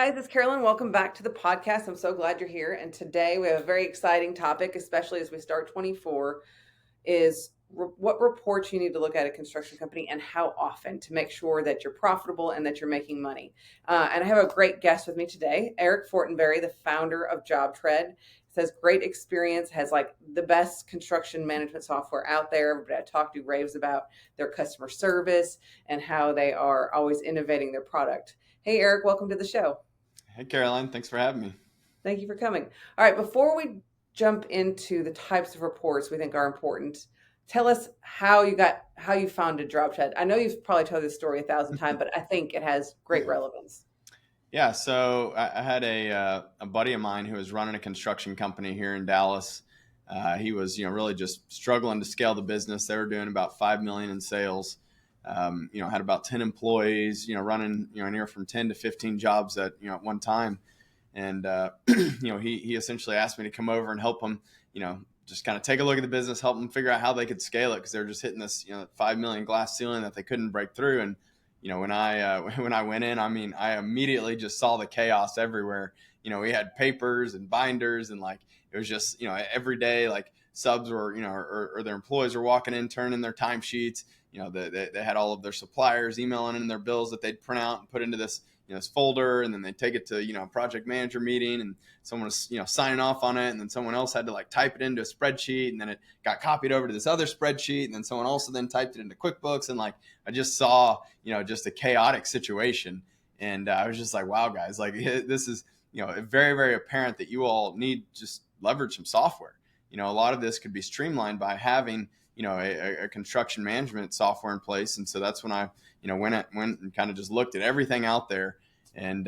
guys, it's Carolyn. Welcome back to the podcast. I'm so glad you're here. And today we have a very exciting topic, especially as we start 24, is what reports you need to look at a construction company and how often to make sure that you're profitable and that you're making money. And I have a great guest with me today, Eric Fortenberry, the founder of JobTread. Says great experience, has like the best construction management software out there. Everybody I talk to raves about their customer service and how they are always innovating their product. Hey, Eric, welcome to the show. Hey, Caroline, thanks for having me. Thank you for coming. All right, before we jump into the types of reports we think are important, tell us how you founded DropShed. I know you've probably told this story 1,000 times, but I think it has great relevance. Yeah, so I had a buddy of mine who was running a construction company here in Dallas. He was, really just struggling to scale the business. They were doing about 5 million in sales. Had about 10 employees. Running, anywhere from 10 to 15 jobs at one time. And he essentially asked me to come over and help him. Just kind of take a look at the business, help them figure out how they could scale it because they're just hitting this 5 million glass ceiling that they couldn't break through. And when I when I went in, I mean, I immediately just saw the chaos everywhere. We had papers and binders, and like it was just every day like subs were or their employees were walking in, turning their timesheets. They had all of their suppliers emailing in their bills that they'd print out and put into this this folder, and then they take it to a project manager meeting, and someone was signing off on it, and then someone else had to like type it into a spreadsheet, and then it got copied over to this other spreadsheet, and then someone also then typed it into QuickBooks, and like I just saw just a chaotic situation, and I was just like, wow, guys, like this is very, very apparent that you all need just leverage some software. A lot of this could be streamlined by having a construction management software in place. And so that's when I went and kind of just looked at everything out there and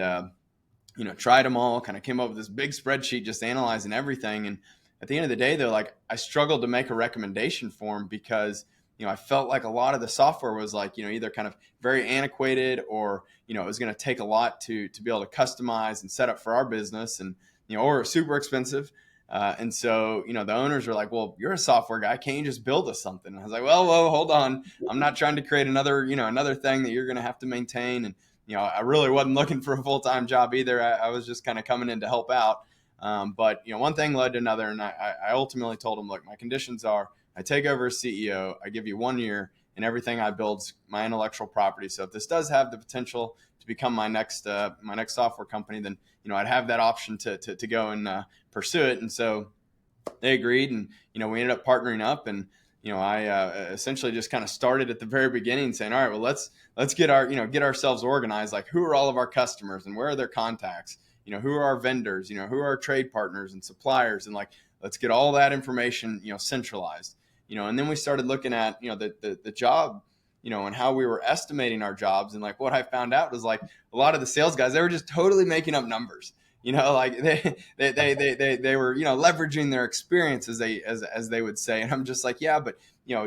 tried them all, kind of came up with this big spreadsheet just analyzing everything. And at the end of the day, though, like I struggled to make a recommendation for them because I felt like a lot of the software was like either kind of very antiquated or it was going to take a lot to be able to customize and set up for our business, and or super expensive. And so, the owners were like, well, you're a software guy. Can't you just build us something? And I was like, well, whoa, hold on. I'm not trying to create another thing that you're going to have to maintain. And, I really wasn't looking for a full-time job either. I was just kind of coming in to help out. But, one thing led to another. And I ultimately told them, look, my conditions are I take over as CEO. I give you 1 year, and everything I build's my intellectual property. So if this does have the potential to become my next software company, then I'd have that option to go and pursue it. And so they agreed, and we ended up partnering up. And I essentially just kind of started at the very beginning, saying, all right, well, let's get get ourselves organized. Like, who are all of our customers, and where are their contacts? Who are our vendors? Who are our trade partners and suppliers? And like, let's get all that information centralized. And then we started looking at the job, and how we were estimating our jobs. And like what I found out was like a lot of the sales guys, they were just totally making up numbers. Like they were leveraging their experience as they would say. And I'm just like, yeah, but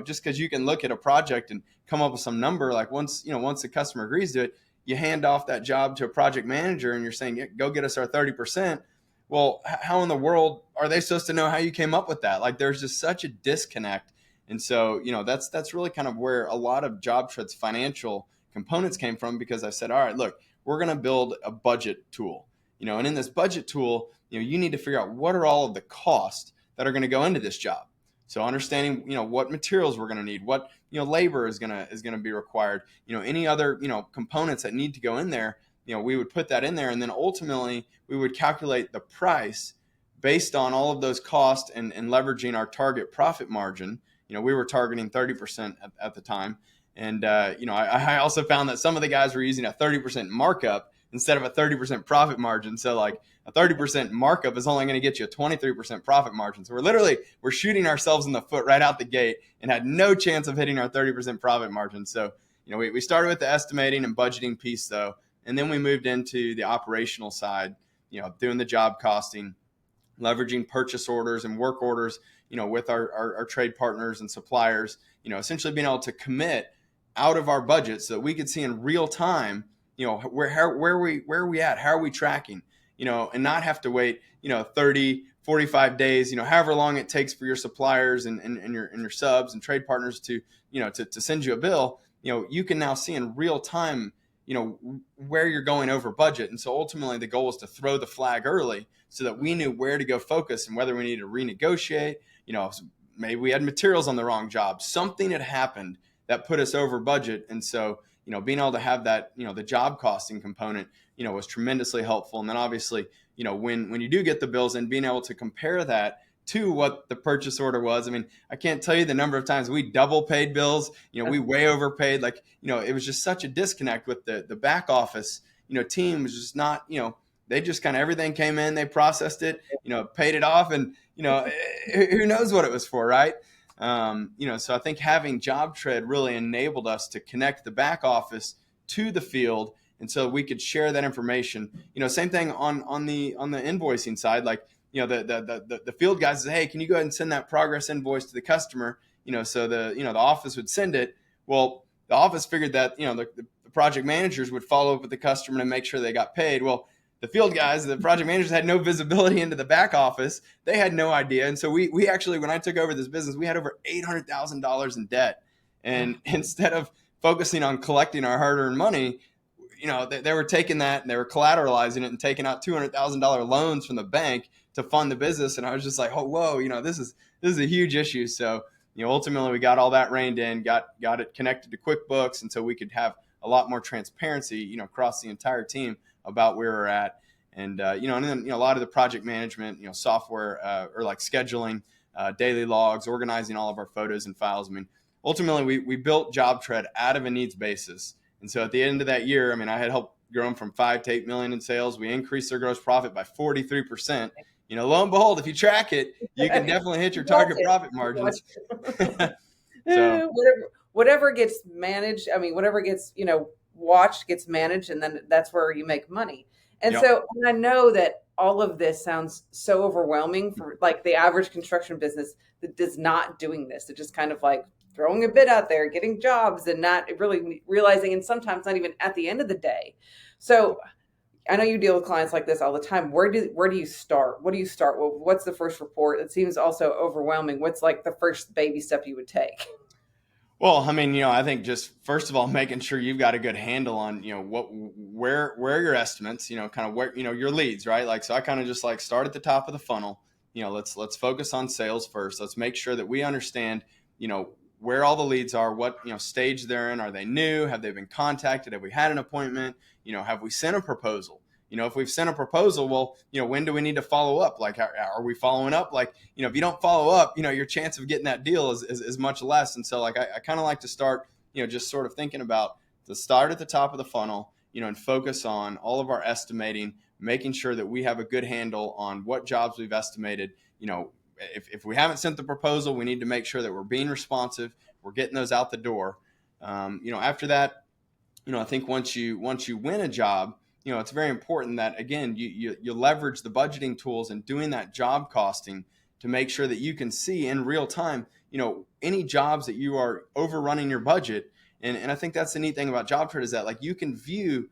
just because you can look at a project and come up with some number, like once the customer agrees to it, you hand off that job to a project manager and you're saying, yeah, go get us our 30%. Well, how in the world are they supposed to know how you came up with that? Like, there's just such a disconnect. And so, that's really kind of where a lot of JobTread's financial components came from, because I said, all right, look, we're going to build a budget tool, and in this budget tool, you need to figure out what are all of the costs that are going to go into this job. So understanding, what materials we're going to need, what, labor is going to be required, any other, components that need to go in there, we would put that in there. And then ultimately we would calculate the price based on all of those costs and leveraging our target profit margin. We were targeting 30% at the time. And, I also found that some of the guys were using a 30% markup instead of a 30% profit margin. So like a 30% markup is only going to get you a 23% profit margin. So we're shooting ourselves in the foot right out the gate and had no chance of hitting our 30% profit margin. So, we started with the estimating and budgeting piece though. And then we moved into the operational side, doing the job costing, leveraging purchase orders and work orders, with our trade partners and suppliers, essentially being able to commit out of our budget so that we could see in real time, where are we at? How are we tracking? And not have to wait, 30, 45 days, however long it takes for your suppliers and your subs and trade partners to, to send you a bill. You can now see in real time, where you're going over budget. And so ultimately the goal was to throw the flag early so that we knew where to go focus and whether we needed to renegotiate. Maybe we had materials on the wrong job. Something had happened that put us over budget. And so, being able to have that, the job costing component, was tremendously helpful. And then obviously, when you do get the bills and being able to compare that to what the purchase order was. I mean, I can't tell you the number of times we double paid bills, we way overpaid. Like, it was just such a disconnect with the back office, team was just not, they just kind of, everything came in, they processed it, paid it off, and, who knows what it was for, right? So I think having JobTread really enabled us to connect the back office to the field, and so we could share that information. Same thing on the invoicing side. Like, the field guys say, hey, can you go ahead and send that progress invoice to the customer? So the office would send it. Well, the office figured that the project managers would follow up with the customer and make sure they got paid. Well, the field guys, the project managers, had no visibility into the back office. They had no idea. And so we actually, when I took over this business, we had over $800,000 in debt. And instead of focusing on collecting our hard-earned money, they were taking that and they were collateralizing it and taking out $200,000 loans from the bank to fund the business. And I was just like, oh, whoa, this is a huge issue. So, ultimately we got all that reined in, got it connected to QuickBooks. And so we could have a lot more transparency, across the entire team about where we're at. And, and then, a lot of the project management, software, or like scheduling, daily logs, organizing all of our photos and files. I mean, ultimately we built JobTread out of a needs basis. And so at the end of that year, I mean, I had helped grow them from 5 to 8 million in sales. We increased their gross profit by 43%. Lo and behold, if you track it, you can definitely hit your target profit margins. So whatever gets managed, I mean, whatever gets, watched gets managed, and then that's where you make money. And Yep. so I know that all of this sounds so overwhelming for like the average construction business that is not doing this. It's just kind of like throwing a bid out there, getting jobs, and not really realizing, and sometimes not even at the end of the day. So I know you deal with clients like this all the time. Where do you start? What do you start? Well, what's the first report? It seems also overwhelming. What's like the first baby step you would take? Well, I mean, I think just first of all, making sure you've got a good handle on, where your estimates, kind of where, your leads, right? Like, so I kind of just like start at the top of the funnel. Let's focus on sales first. Let's make sure that we understand, where all the leads are, what, stage they're in. Are they new? Have they been contacted? Have we had an appointment? Have we sent a proposal? If we've sent a proposal, well, when do we need to follow up? Like, are we following up? Like, if you don't follow up, your chance of getting that deal is much less. And so like, I kind of like to start, just sort of thinking about the start at the top of the funnel, and focus on all of our estimating, making sure that we have a good handle on what jobs we've estimated. If we haven't sent the proposal, we need to make sure that we're being responsive. We're getting those out the door. After that, I think once you win a job, it's very important that, again, you leverage the budgeting tools and doing that job costing to make sure that you can see in real time, any jobs that you are overrunning your budget. And I think that's the neat thing about JobTread is that like you can view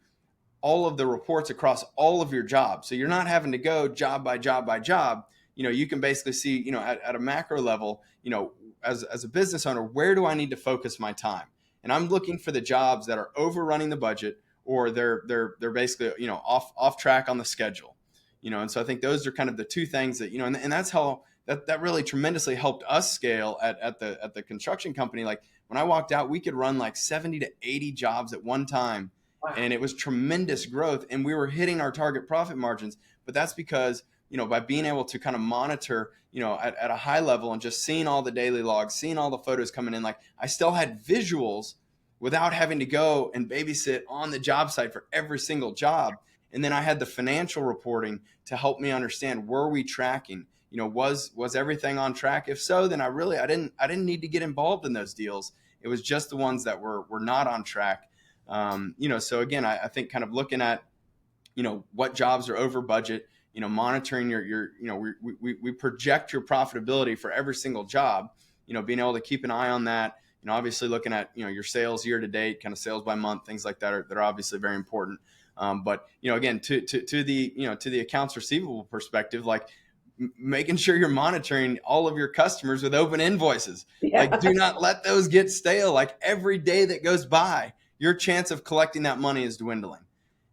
all of the reports across all of your jobs. So you're not having to go job by job by job. You can basically see, at a macro level, as a business owner, where do I need to focus my time? And I'm looking for the jobs that are overrunning the budget, or they're basically, off track on the schedule, and so I think those are kind of the two things that, and that's how that really tremendously helped us scale at the construction company. Like when I walked out, we could run like 70 to 80 jobs at one time. Wow. And it was tremendous growth, and we were hitting our target profit margins. But that's because, by being able to kind of monitor, at a high level and just seeing all the daily logs, seeing all the photos coming in, like I still had visuals without having to go and babysit on the job site for every single job. And then I had the financial reporting to help me understand, were we tracking? Was everything on track? If so, then I didn't need to get involved in those deals. It was just the ones that were not on track. So again, I think kind of looking at, what jobs are over budget, monitoring your we project your profitability for every single job, being able to keep an eye on that. Obviously looking at, your sales year to date, kind of sales by month, things like that are obviously very important. But, again, to the accounts receivable perspective, like making sure you're monitoring all of your customers with open invoices. Yeah. Like, do not let those get stale. Like every day that goes by, your chance of collecting that money is dwindling.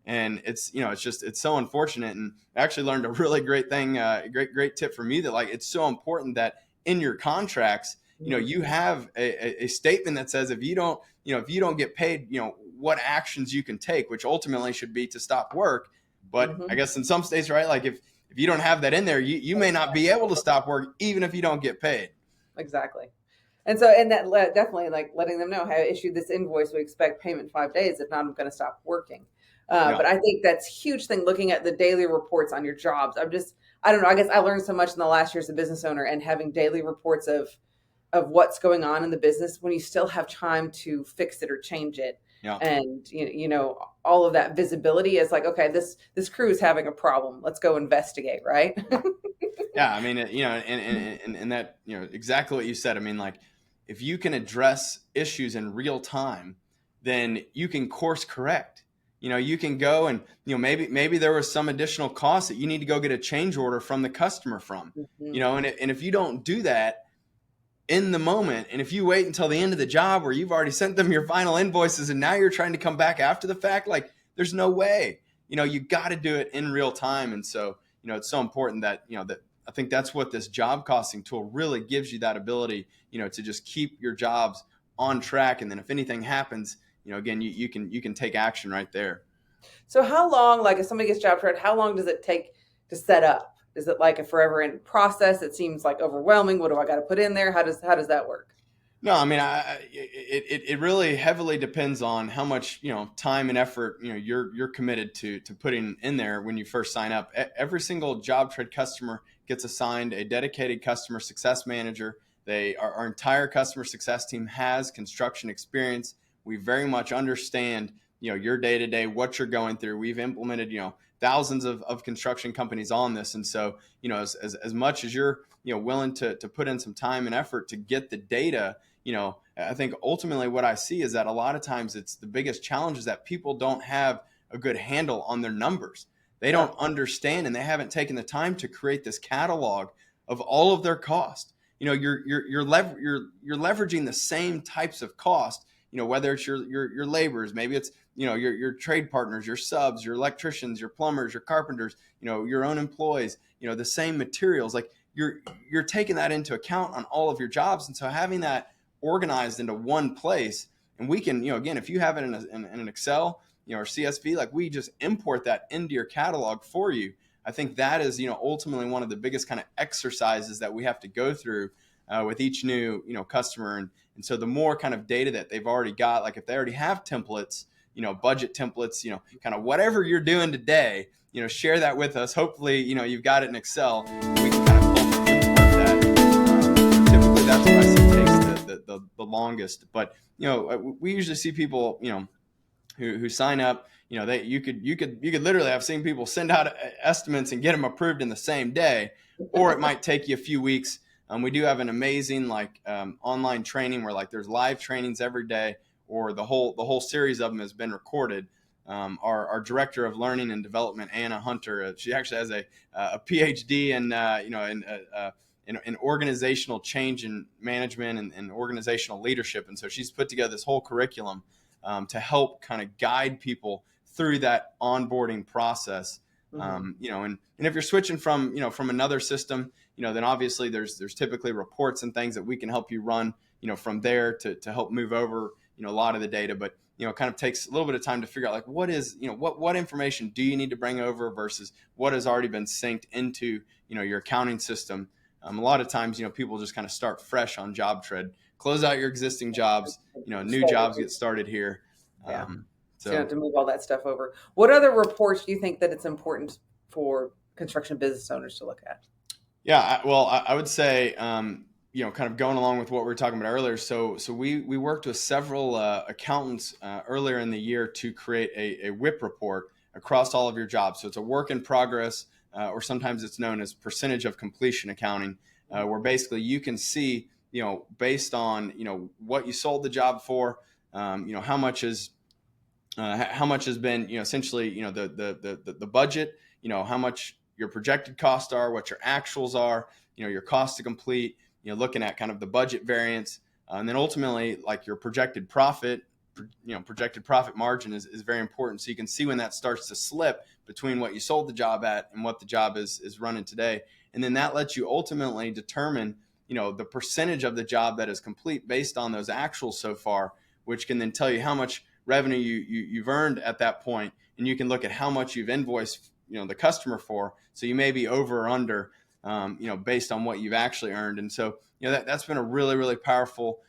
And it's, it's so unfortunate. And I actually learned a really great thing, great tip for me, that like, it's so important that in your contracts, Mhm. you have a statement that says, if you don't get paid, what actions you can take, which ultimately should be to stop work. But I Mhm. guess in some states, right, like if you don't have that in there, you may not be able to stop work even if you don't get paid. Exactly. And so, and that definitely like letting them know, hey, I issued this invoice. We expect payment in 5 days. If not, I'm going to stop working. Yeah. But I think that's a huge thing. Looking at the daily reports on your jobs, I don't know. I guess I learned so much in the last year as a business owner, and having daily reports of what's going on in the business when you still have time to fix it or change it. Yeah. And all of that visibility is like, okay, this crew is having a problem. Let's go investigate, right? Yeah, I mean, and that, exactly what you said. I mean, like, if you can address issues in real time, then you can course correct. You can go and, maybe there was some additional cost that you need to go get a change order from the customer from, Mhm. and if you don't do that in the moment, and if you wait until the end of the job where you've already sent them your final invoices and now you're trying to come back after the fact, like, there's no way. You got to do it in real time. And so, it's so important that, that I think that's what this job costing tool really gives you, that ability, to just keep your jobs on track. And then if anything happens, again, you can take action right there. So how long, like if somebody gets job tried, how long does it take to set up? Is it like a forever in process? It seems like overwhelming. What do I got to put in there? How does that work? No, I mean, it really heavily depends on how much, time and effort, you're committed to putting in there when you first sign up. Every single job trade customer gets assigned a dedicated customer success manager. Our entire customer success team has construction experience. We very much understand, your day to day, what you're going through. We've implemented, thousands of construction companies on this. And so, as much as you're, willing to put in some time and effort to get the data, I think ultimately what I see is that a lot of times it's the biggest challenge is that people don't have a good handle on their numbers. They Yeah. don't understand, and they haven't taken the time to create this catalog of all of their costs. You're leveraging the same types of cost, whether it's your laborers, maybe it's, your trade partners, your subs, your electricians, your plumbers, your carpenters, your own employees, the same materials. Like, you're taking that into account on all of your jobs. And so having that organized into one place, and we can, again, if you have it in an Excel, or CSV, like, we just import that into your catalog for you. I think that is, ultimately one of the biggest kind of exercises that we have to go through with each new, customer. And so the more kind of data that they've already got, like if they already have templates, budget templates, kind of whatever you're doing today, share that with us. Hopefully, you've got it in Excel. We can kind of import that. Typically, that's what I see takes the longest. But, we usually see people, who sign up. You could literally have seen people send out estimates and get them approved in the same day, or it might take you a few weeks. We do have an amazing online training where like there's live trainings every day, or the whole series of them has been recorded. Our director of learning and development, Anna Hunter, she actually has a PhD in organizational change and management and organizational leadership, and so she's put together this whole curriculum to help kind of guide people through that onboarding process. Hmm. And if you're switching from another system, then obviously there's typically reports and things that we can help you run, from there to help move over, a lot of the data. But, it kind of takes a little bit of time to figure out like what is, what information do you need to bring over versus what has already been synced into, your accounting system. A lot of times, people just kind of start fresh on job tread, close out your existing jobs, new jobs get started here. Yeah. Um, So you don't so have to move all that stuff over. What other reports do you think that it's important for construction business owners to look at? yeah, I would say, kind of going along with what we were talking about earlier. So we worked with several accountants earlier in the year to create a WIP report across all of your jobs. So it's a work in progress, or sometimes it's known as percentage of completion accounting, where basically you can see, based on, what you sold the job for, how much how much has been, essentially, the budget, how much your projected costs are, what your actuals are, your cost to complete, looking at kind of the budget variance, and then ultimately like your projected profit, projected profit margin is very important. So you can see when that starts to slip between what you sold the job at and what the job is running today. And then that lets you ultimately determine, the percentage of the job that is complete based on those actuals so far, which can then tell you how much revenue you've earned at that point. And you can look at how much you've invoiced, the customer for. So you may be over or under, based on what you've actually earned. And so, that's been a really, really powerful,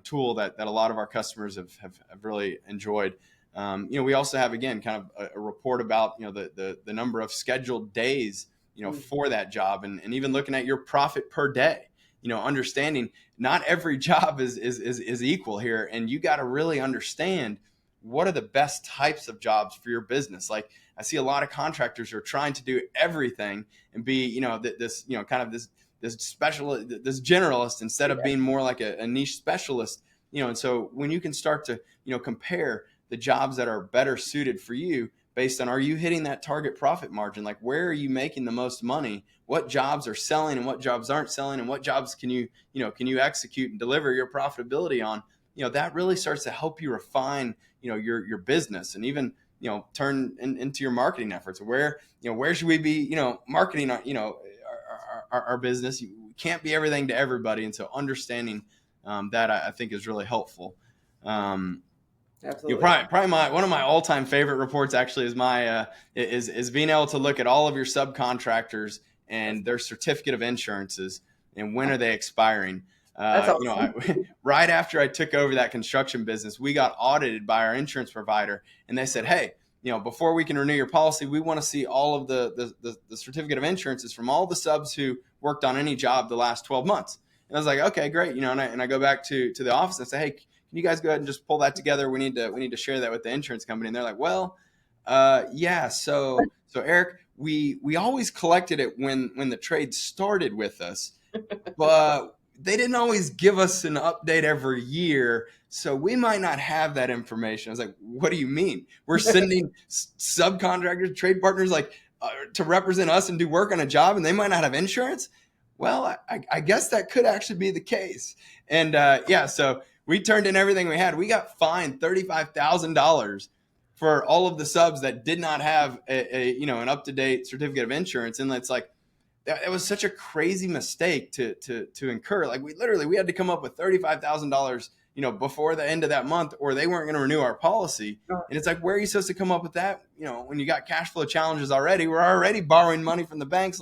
tool that a lot of our customers have really enjoyed. We also have, again, kind of a report about, the number of scheduled days, for that job, and even looking at your profit per day, understanding not every job is equal here. And you got to really understand what are the best types of jobs for your business. Like, I see a lot of contractors who are trying to do everything and be, this, kind of this special, this generalist, instead of being more like a niche specialist, and so when you can start to, compare the jobs that are better suited for you based on, are you hitting that target profit margin? Like, where are you making the most money? What jobs are selling and what jobs aren't selling, and what jobs can you execute and deliver your profitability on? That really starts to help you refine, your business, and even, turn into your marketing efforts. Where should we be, marketing our business? We can't be everything to everybody. And so understanding that, I think, is really helpful. Absolutely. Probably one of my all-time favorite reports actually is my is being able to look at all of your subcontractors and their certificate of insurances and when are they expiring. That's awesome. Right after I took over that construction business, we got audited by our insurance provider, and they said, hey, before we can renew your policy, we want to see all of the certificate of insurances from all the subs who worked on any job the last 12 months. And I was like, okay, great. And I go back to the office and say, hey, can you guys go ahead and just pull that together? We need to share that with the insurance company. And they're like, well, yeah. So Eric, we always collected it when the trade started with us, but they didn't always give us an update every year. So we might not have that information. I was like, what do you mean? We're sending subcontractors, trade partners, like to represent us and do work on a job, and they might not have insurance? Well, I guess that could actually be the case. And so we turned in everything we had. We got fined $35,000 for all of the subs that did not have an up-to-date certificate of insurance. And it's like, that was such a crazy mistake to incur. Like, we had to come up with $35,000, before the end of that month, or they weren't going to renew our policy. And it's like, where are you supposed to come up with that? When you got cash flow challenges already, we're already borrowing money from the banks,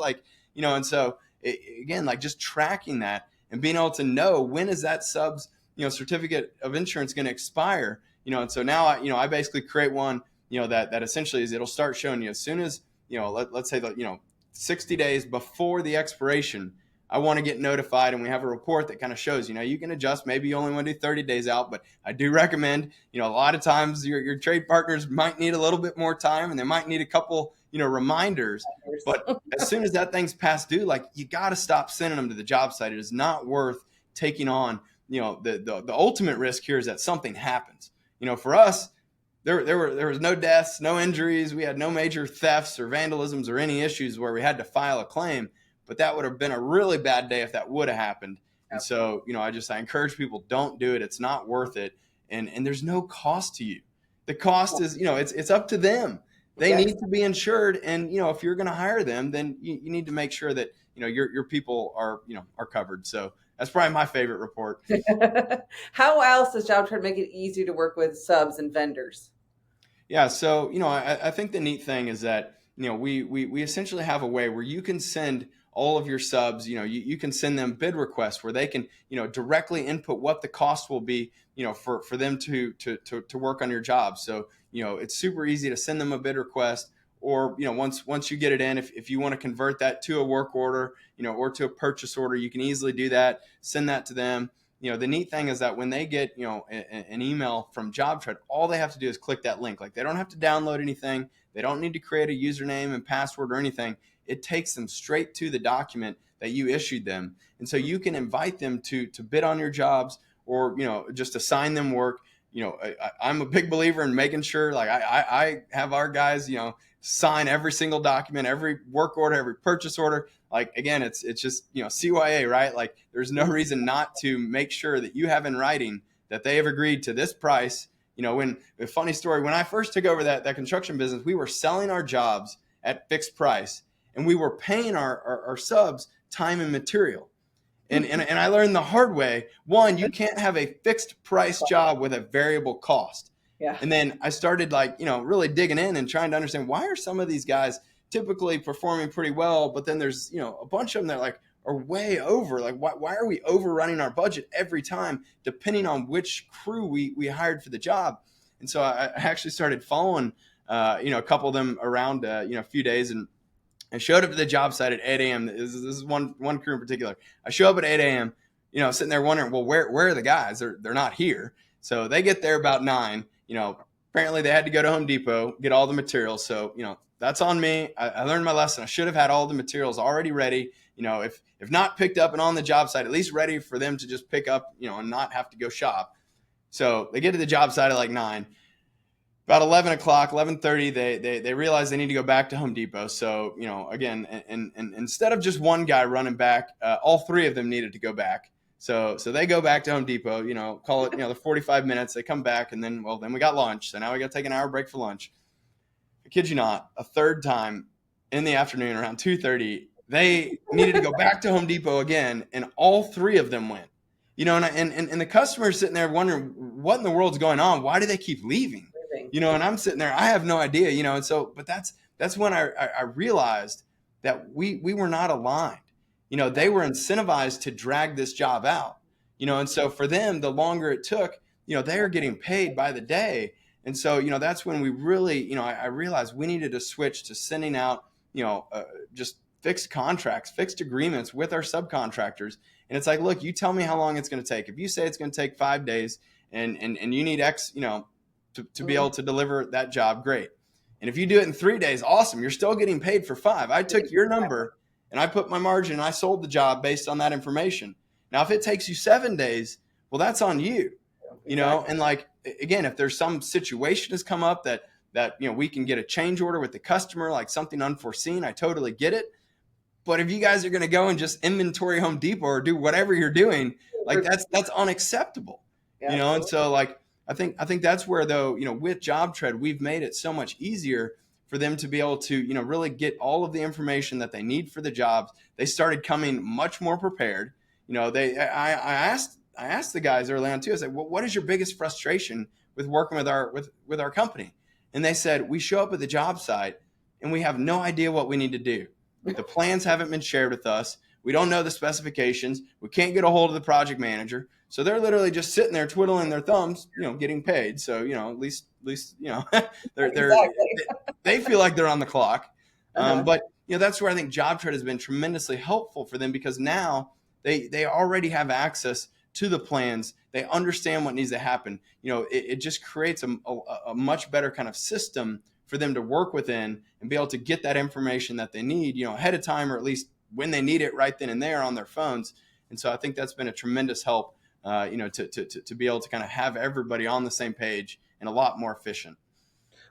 and so again, like, just tracking that and being able to know when is that sub's, certificate of insurance going to expire, and so now I basically create one, that essentially is, it'll start showing you as soon as, let's say that, 60 days before the expiration, I want to get notified, and we have a report that kind of shows, you can adjust. Maybe you only want to do 30 days out, but I do recommend, a lot of times your trade partners might need a little bit more time, and they might need a couple, reminders. But as soon as that thing's past due, like, you got to stop sending them to the job site. It is not worth taking on, the ultimate risk here is that something happens. For us, there was no deaths, no injuries. We had no major thefts or vandalisms or any issues where we had to file a claim. But that would have been a really bad day if that would have happened. And so, I encourage people, don't do it. It's not worth it. And there's no cost to you. The cost is, it's up to them. They need to be insured. And, if you're going to hire them, then you need to make sure that, your people are covered. So that's probably my favorite report. How else does JobTread make it easier to work with subs and vendors? Yeah. So, I think the neat thing is that, we essentially have a way where you can send all of your subs, you can send them bid requests where they can, directly input what the cost will be, for them to work on your job. So, it's super easy to send them a bid request, or, once you get it in, if you want to convert that to a work order, or to a purchase order, you can easily do that, send that to them. The neat thing is that when they get, an email from JobTread, all they have to do is click that link. Like, they don't have to download anything. They don't need to create a username and password or anything. It takes them straight to the document that you issued them. And so you can invite them to bid on your jobs, or, just assign them work. I'm a big believer in making sure, like, I have our guys, sign every single document, every work order, every purchase order. Like, again, it's just, CYA, right? Like, there's no reason not to make sure that you have in writing that they have agreed to this price, When a funny story, when I first took over that construction business, we were selling our jobs at fixed price, and we were paying our subs time and material. And I learned the hard way. One, you can't have a fixed price job with a variable cost. Yeah. And then I started really digging in and trying to understand, why are some of these guys typically performing pretty well, but then there's, a bunch of them that are way over. Like, why are we overrunning our budget every time, depending on which crew we hired for the job? And so I actually started following, a couple of them around, a few days, and I showed up to the job site at 8 a.m. This is one crew in particular. I show up at 8 a.m., sitting there wondering, well, where are the guys? They're not here. So they get there about 9. Apparently they had to go to Home Depot, get all the materials. So, that's on me. I learned my lesson. I should have had all the materials already ready. If not picked up and on the job site, at least ready for them to just pick up, and not have to go shop. So they get to the job site at 9. About 11 o'clock, 11:30, they realize they need to go back to Home Depot. So, again, and instead of just one guy running back, all 3 of them needed to go back. So they go back to Home Depot, call it, the 45 minutes. They come back, and then we got lunch. So now we got to take an hour break for lunch. I kid you not, a third time in the afternoon around 2:30, they needed to go back to Home Depot again, and all 3 of them went. And the customer's sitting there wondering, what in the world's going on? Why do they keep leaving? And I'm sitting there, I have no idea, and so, but that's when I realized that we were not aligned. They were incentivized to drag this job out, and so for them, the longer it took, they were getting paid by the day. And so, that's when we really, I realized we needed to switch to sending out, just fixed contracts, fixed agreements with our subcontractors. And it's like, look, you tell me how long it's going to take. If you say it's going to take 5 days and you need X, to be able to deliver that job, great. And if you do it in 3 days, awesome. You're still getting paid for 5. I took your number and I put my margin and I sold the job based on that information. Now, if it takes you 7 days, well, that's on you, and again, if there's some situation has come up that we can get a change order with the customer, like something unforeseen, I totally get it. But if you guys are going to go and just inventory Home Depot or do whatever you're doing, that's unacceptable, And so I think that's where, though, with JobTread, we've made it so much easier for them to be able to, really get all of the information that they need for the jobs. They started coming much more prepared. I asked the guys early on too. I said, well, what is your biggest frustration with working with our company? And they said, we show up at the job site and we have no idea what we need to do. The plans haven't been shared with us. We don't know the specifications. We can't get a hold of the project manager. So they're literally just sitting there twiddling their thumbs, getting paid. So, at least, they feel like they're on the clock. But, that's where I think JobTread has been tremendously helpful for them, because now they already have access to the plans. They understand what needs to happen. It just creates a much better kind of system for them to work within and be able to get that information that they need, ahead of time, or at least when they need it right then and there on their phones. And so I think that's been a tremendous help, to be able to kind of have everybody on the same page and a lot more efficient.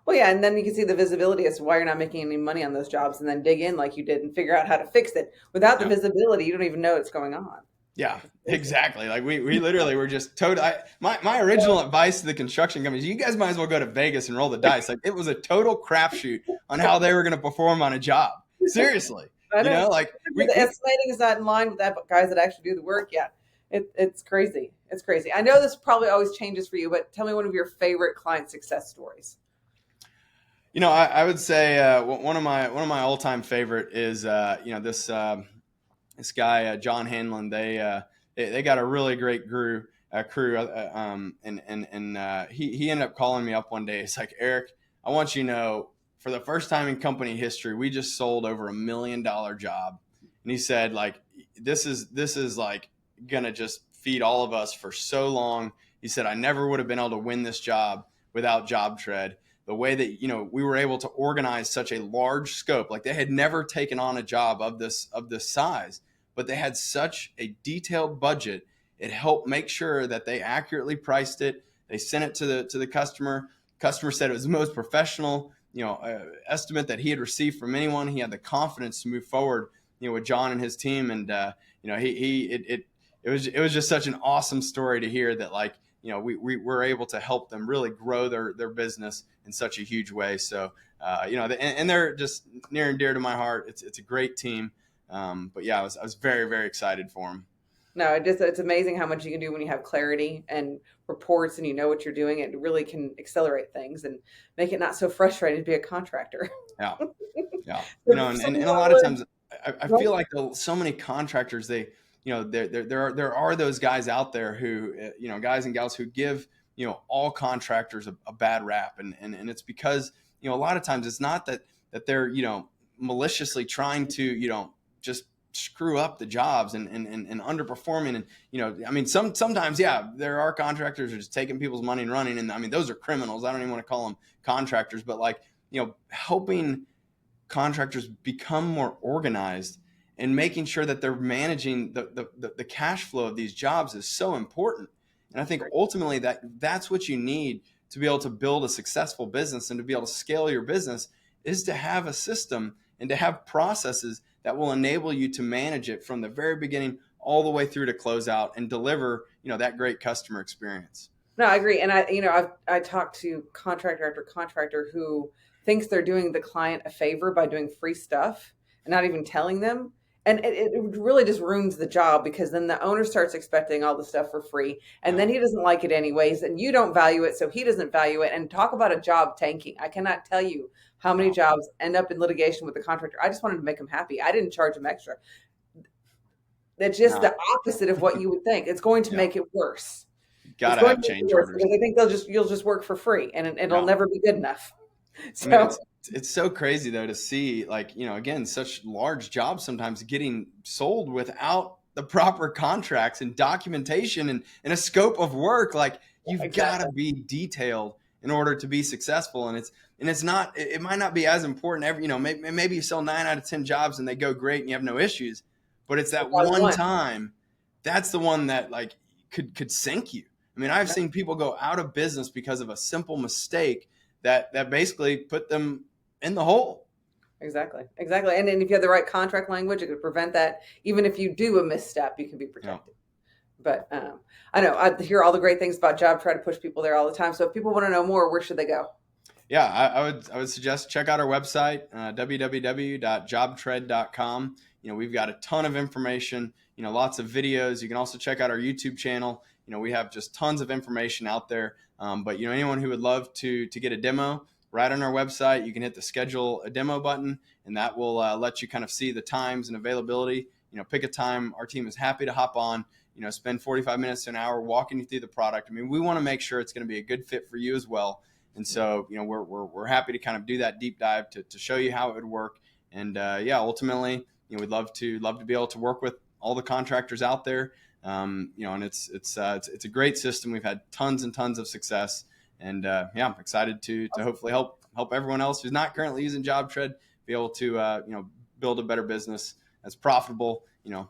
Well, yeah, and then you can see the visibility as to why you're not making any money on those jobs, and then dig in like you did and figure out how to fix it. Without the visibility, you don't even know what's going on. Yeah, exactly. Like we literally were just totally. My original advice to the construction companies: you guys might as well go to Vegas and roll the dice. Like, it was a total crapshoot on how they were going to perform on a job. Seriously, the estimating is not in line with that, but guys that actually do the work, yeah, it's crazy. It's crazy. I know this probably always changes for you, but tell me one of your favorite client success stories. I would say one of my all time favorite is this guy, John Hanlon. They got a really great crew, and he ended up calling me up one day. It's like, Eric, I want you to know, for the first time in company history, we just sold over $1 million job. And he said, this is like gonna just feed all of us for so long. He said, I never would have been able to win this job without JobTread. The way that, we were able to organize such a large scope, like they had never taken on a job of this size, but they had such a detailed budget. It helped make sure that they accurately priced it. They sent it to the customer. Customer said it was the most professional, estimate that he had received from anyone. He had the confidence to move forward, with John and his team. And, it was just such an awesome story to hear that, we're able to help them really grow their business in such a huge way. So, and they're just near and dear to my heart. It's a great team. But yeah, I was very, very excited for them. No, it's amazing how much you can do when you have clarity and reports and you know what you're doing. It really can accelerate things and make it not so frustrating to be a contractor. Yeah. Yeah. So And you a lot of would, times I feel like so many contractors, there are those guys out there who, guys and gals who give, all contractors a bad rap. And it's because, a lot of times it's not that they're, maliciously trying to, just screw up the jobs and underperforming. And, I mean, sometimes, yeah, there are contractors who are just taking people's money and running. And I mean, those are criminals. I don't even want to call them contractors, but like, helping contractors become more organized and making sure that they're managing the cash flow of these jobs is so important. And I think ultimately that's what you need to be able to build a successful business and to be able to scale your business is to have a system and to have processes that will enable you to manage it from the very beginning all the way through to close out and deliver, that great customer experience. No, I agree. And I talked to contractor after contractor who thinks they're doing the client a favor by doing free stuff and not even telling them. And it really just ruins the job because then the owner starts expecting all the stuff for free and Yeah. then he doesn't like it anyways and you don't value it, so he doesn't value it. And talk about a job tanking. I cannot tell you how many No. jobs end up in litigation with the contractor. I just wanted to make them happy. I didn't charge them extra. That's just No. the opposite of what you would think. It's going to Yeah. make it worse. It's Gotta going have to make it change worse orders. because I think you'll just work for free and it'll Yeah. never be good enough. I mean, So it's so crazy though to see, like, again, such large jobs sometimes getting sold without the proper contracts and documentation and a scope of work. Like, you've got to exactly. be detailed in order to be successful. And it's not, it might not be as important every, maybe you sell 9 out of 10 jobs and they go great and you have no issues, but it's that Probably one one. time that's the one that like could sink you. I mean, I've seen people go out of business because of a simple mistake that basically put them in the hole. Exactly. Exactly. And then if you have the right contract language, it could prevent that. Even if you do a misstep, you can be Yeah. protected. But I know I hear all the great things about job, try to push people there all the time. So if people want to know more, where should they go? Yeah, I would suggest check out our website, www.jobtread.com. We've got a ton of information, lots of videos. You can also check out our YouTube channel. We have just tons of information out there. But anyone who would love to get a demo, right on our website, you can hit the schedule a demo button, and that will let you kind of see the times and availability. Pick a time. Our team is happy to hop on. Spend 45 minutes to an hour walking you through the product. I mean, we want to make sure it's going to be a good fit for you as well. And so, we're happy to kind of do that deep dive to show you how it would work. And ultimately, we'd love to be able to work with all the contractors out there. And it's a great system. We've had tons and tons of success, and I'm excited to hopefully help everyone else who's not currently using JobTread be able to build a better business that's profitable.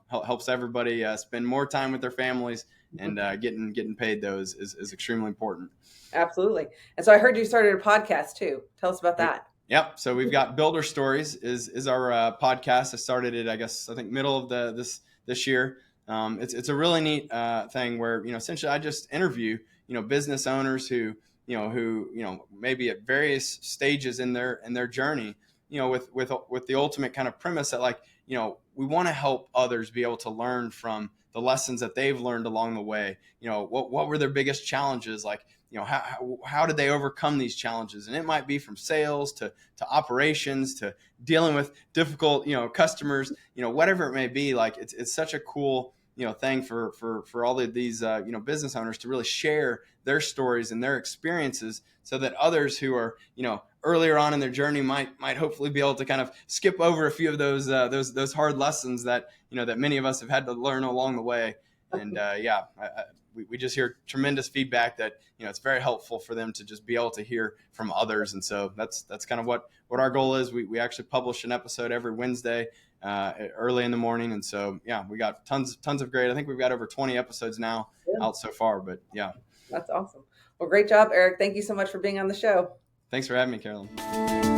Helps everybody spend more time with their families, and getting paid those is extremely important. Absolutely. And so I heard you started a podcast too. Tell us about that. Yep. So we've got Builder Stories is our podcast. I started it, I think middle of this year. It's a really neat thing where essentially I just interview business owners who maybe at various stages in their journey, with the ultimate kind of premise that, like, we want to help others be able to learn from the lessons that they've learned along the way. What were their biggest challenges? Like, how did they overcome these challenges? And it might be from sales to operations to dealing with difficult, customers, whatever it may be. Like, it's such a cool, thing for all of these, business owners to really share their stories and their experiences so that others who are, earlier on in their journey might hopefully be able to kind of skip over a few of those hard lessons that, that many of us have had to learn along the way. And we just hear tremendous feedback that it's very helpful for them to just be able to hear from others. And so that's kind of what our goal is. We actually publish an episode every Wednesday early in the morning. And so we got tons of great. I think we've got over 20 episodes now out so far. But That's awesome. Well, great job, Eric. Thank you so much for being on the show. Thanks for having me, Carolyn.